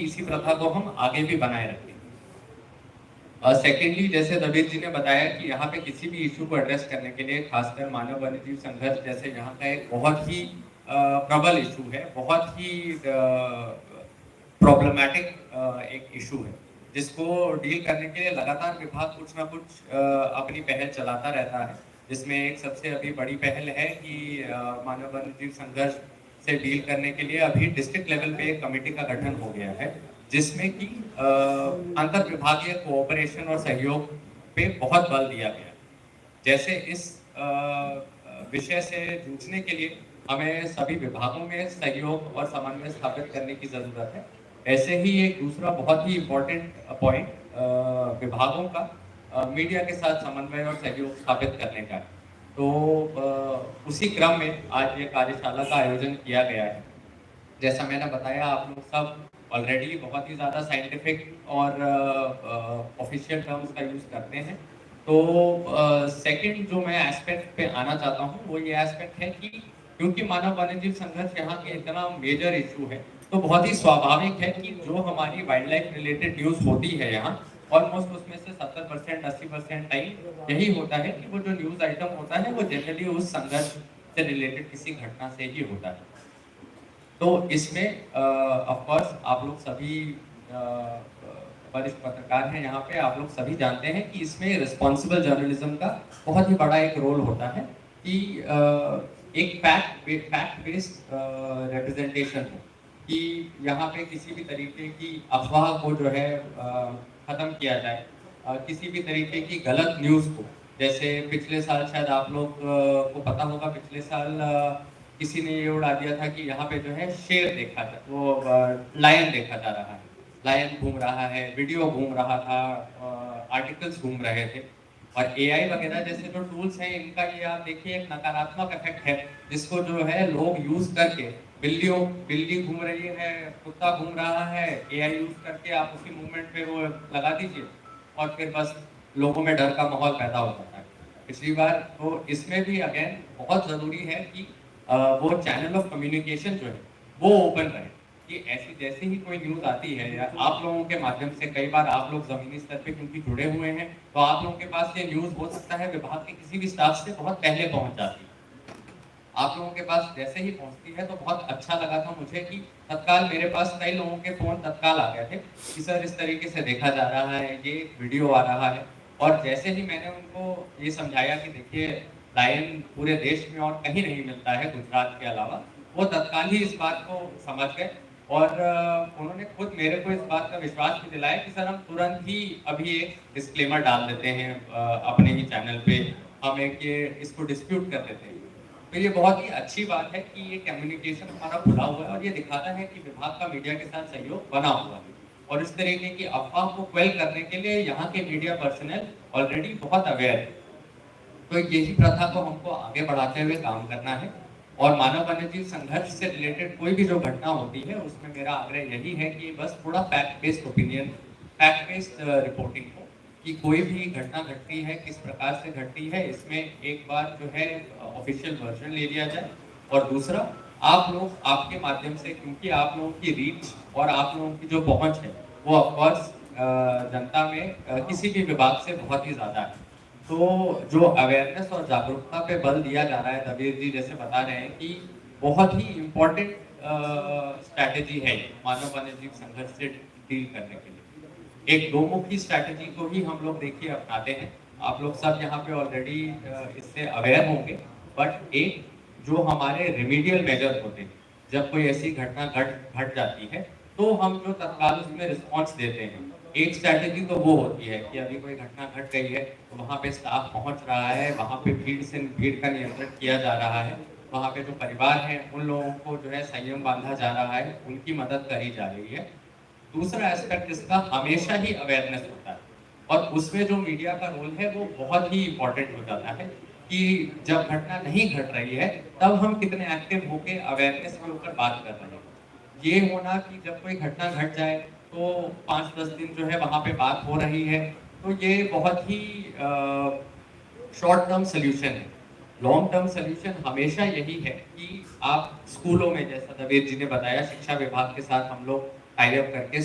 इसी प्रथा को हम आगे भी बनाए रखें। सेकेंडली, जैसे दबीर जी ने बताया कि यहाँ पे किसी भी इशू को एड्रेस करने के लिए खासकर मानव वन्यजीव संघर्ष जैसे यहाँ का एक बहुत ही प्रबल इशू है, बहुत ही प्रॉब्लमेटिक एक इशू है, जिसको डील करने के लिए लगातार विभाग कुछ ना कुछ अपनी पहल चलाता रहता है। जिसमें एक सबसे अभी बड़ी पहल है कि मानव वन्यजीव संघर्ष से डील करने के लिए अभी डिस्ट्रिक्ट लेवल पे एक कमेटी का गठन हो गया है, जिसमें कि अंतर विभागीय कोऑपरेशन और सहयोग पे बहुत बल दिया गया है। जैसे इस विषय से जूझने के लिए हमें सभी विभागों में सहयोग और समन्वय स्थापित करने की जरूरत है। ऐसे ही एक दूसरा बहुत ही इम्पोर्टेंट पॉइंट विभागों का मीडिया के साथ समन्वय और सहयोग स्थापित करने का है। तो उसी क्रम में आज ये कार्यशाला का आयोजन किया गया है। जैसा मैंने बताया, आप लोग सब ऑलरेडी बहुत ही ज़्यादा साइंटिफिक और ऑफिशियल टर्म्स का यूज़ करते हैं। तो सेकंड जो मैं एस्पेक्ट पे आना चाहता हूँ वो ये एस्पेक्ट है कि क्योंकि मानव वन्यजीव संघर्ष यहाँ के इतना मेजर इशू है, तो बहुत ही स्वाभाविक है कि जो हमारी वाइल्ड लाइफ रिलेटेड न्यूज़ होती है यहाँ, ऑलमोस्ट उसमें से 70% 80% टाइम यही होता है कि वो जो न्यूज़ आइटम होता है वो जनरली उस संघर्ष से रिलेटेड किसी घटना से ही होता है। तो इसमें ऑफ कोर्स आप लोग सभी वरिष्ठ पत्रकार हैं यहाँ पे, आप लोग सभी जानते हैं कि इसमें रिस्पॉन्सिबल जर्नलिज्म का बहुत ही बड़ा एक रोल होता है कि एक फैक्ट बेस्ड रिप्रेजेंटेशन हो, कि यहाँ पे किसी भी तरीके की अफवाह को जो है ख़त्म किया जाए, किसी भी तरीके की गलत न्यूज़ को। जैसे पिछले साल शायद आप लोग को पता होगा, पिछले साल किसी ने ये उड़ा दिया था कि यहाँ पे जो है शेर देखा था, वो लायन देखा जा रहा है, लायन घूम रहा है, वीडियो घूम रहा था, आर्टिकल्स घूम रहे थे। और एआई वगैरह जैसे जो टूल्स हैं, इनका ये आप देखिए एक नकारात्मक इफेक्ट है, जिसको जो है लोग यूज करके, बिल्ली घूम रही है, कुत्ता घूम रहा है, एआई यूज करके आप उसी मूवमेंट पे वो लगा दीजिए और फिर बस लोगों में डर का माहौल पैदा हो जाता है। पिछली बार तो इसमें भी अगेन बहुत जरूरी है कि वो चैनल ऑफ कम्युनिकेशन जो है वो ओपन रहे, कि ऐसी जैसे ही कोई न्यूज़ आती है या आप लोगों के माध्यम से, कई बार आप लोग जमीनी स्तर पे क्योंकि जुड़े हुए हैं, तो आप लोगों के पास ये न्यूज़ हो सकता है विभाग के किसी भी स्टाफ से बहुत पहले पहुंच जाती है। आप लोगों के पास जैसे ही पहुंचती है तो बहुत अच्छा लगा था मुझे कि तत्काल मेरे पास कई लोगों के फोन तत्काल आ गए थे कि सर इस तरीके से देखा जा रहा है, ये वीडियो आ रहा है। और जैसे ही मैंने उनको ये समझाया कि देखिए लायन पूरे देश में और कहीं नहीं मिलता है गुजरात के अलावा, वो तत्काल ही इस बात को समझ गए और उन्होंने खुद मेरे को इस बात का विश्वास भी दिलाया कि सर हम तुरंत ही अभी एक डिस्क्लेमर डाल देते हैं अपने ही चैनल पे, हम एक ये इसको डिस्प्यूट कर देते हैं। तो ये बहुत ही अच्छी बात है कि ये कम्युनिकेशन हमारा खुला हुआ है और ये दिखाता है कि विभाग का मीडिया के साथ सहयोग बना हुआ है। और इस तरीके की अफवाह को क्वेल करने के लिए यहाँ के मीडिया पर्सनल ऑलरेडी बहुत अवेयर है। तो यही प्रथा को हमको आगे बढ़ाते हुए काम करना है। और मानव वन्यजीव संघर्ष से रिलेटेड कोई भी जो घटना होती है उसमें मेरा आग्रह यही है कि बस थोड़ा fact based opinion, fact based reporting हो, कि कोई भी घटना घटती है किस प्रकार से घटती है, इसमें एक बार जो है ऑफिशियल वर्जन ले लिया जाए। और दूसरा, आप लोग आपके माध्यम से, क्योंकि आप लोगों की रीच और आप लोगों की जो पहुंच है वो ऑफकोर्स जनता में किसी भी विभाग से बहुत ही ज़्यादा है। तो जो अवेयरनेस और जागरूकता पे बल दिया जा रहा है, दबीर जी जैसे बता रहे हैं कि बहुत ही इम्पोर्टेंट स्ट्रैटेजी है मानव वन्यजीव संघर्ष से डील करने के लिए। एक दो मुखी स्ट्रैटेजी को ही हम लोग देखिए अपनाते हैं, आप लोग सब यहाँ पे ऑलरेडी इससे अवेयर होंगे। बट एक जो हमारे रेमिडियल मेजर होते हैं, जब कोई ऐसी घटना घट जाती है तो हम जो तत्काल उसमें रिस्पॉन्स देते हैं, एक स्ट्रैटेजी तो वो होती है कि अभी कोई घटना घट गई है तो वहाँ पे स्टाफ पहुँच रहा है, वहाँ पे भीड़ का नियंत्रण किया जा रहा है, वहाँ पे जो परिवार है उन लोगों को जो है संयम बांधा जा रहा है, उनकी मदद करी जा रही है। दूसरा एस्पेक्ट इसका हमेशा ही अवेयरनेस होता है, और उसमें जो मीडिया का रोल है वो बहुत ही इम्पोर्टेंट हो जाता है कि जब घटना नहीं घट रही है तब हम कितने एक्टिव होकर अवेयरनेस के ऊपर बात कर रहे हैं। ये होना कि जब कोई घटना घट जाए तो 5-10 दिन जो है वहाँ पे बात हो रही है, तो ये बहुत ही शॉर्ट टर्म सोल्यूशन है। लॉन्ग टर्म सोल्यूशन हमेशा यही है कि आप स्कूलों में, जैसा दबीर जी ने बताया, शिक्षा विभाग के साथ हम लोग टाई अप करके